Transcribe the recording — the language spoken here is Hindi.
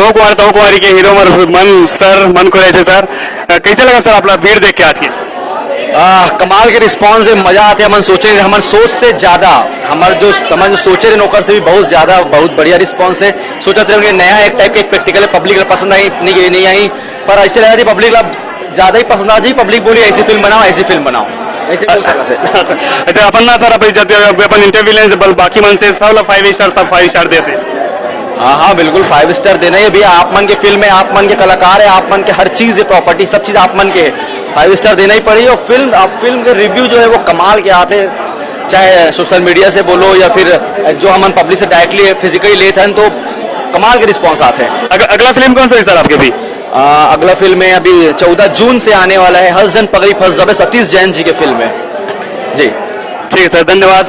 महू कुमारी के हीरो मन खोले सर, कैसे लगा सर आपला भीड़ देख के आज की? कमाल के रिस्पांस है, मजा आते हैं। हम सोचे हमारे सोच से ज्यादा हमारे जो सोचे रहे नौकर से भी बहुत ज्यादा बहुत बढ़िया रिस्पांस है। सोचा थे नया एक टाइप के प्रैक्टिकल है, पब्लिक पसंद आई नहीं आई, पर ऐसे लगा थी पब्लिक ज्यादा ही पसंद आ जी। पब्लिक बोली ऐसी फिल्म बनाओ, ऐसी फिल्म बनाओ, ऐसे बोल सकते थे। अच्छा अपन ना सर अपन इंटरव्यू लेने बाकी मन से सब 5 स्टार सब 5 स्टार देते। हाँ बिल्कुल 5 स्टार देना है भैया। आप मन के फिल्म है, आप मन के कलाकार है, आप मन के हर चीज है, प्रॉपर्टी सब चीज आप मन के है, 5 स्टार देना ही पड़ेगी। और फिल्म के रिव्यू जो है वो कमाल के आते, चाहे सोशल मीडिया से बोलो या फिर जो हम पब्लिक से डायरेक्टली फिजिकली लेते हैं तो कमाल के रिस्पॉन्स आते हैं। अगला फिल्म कौन सा है सर आपके भी? अगला फिल्म है अभी 14 जून से आने वाला है, हस जन पगड़ी फस जबे, सतीश जैन जी के फिल्म है जी। ठीक है सर, धन्यवाद।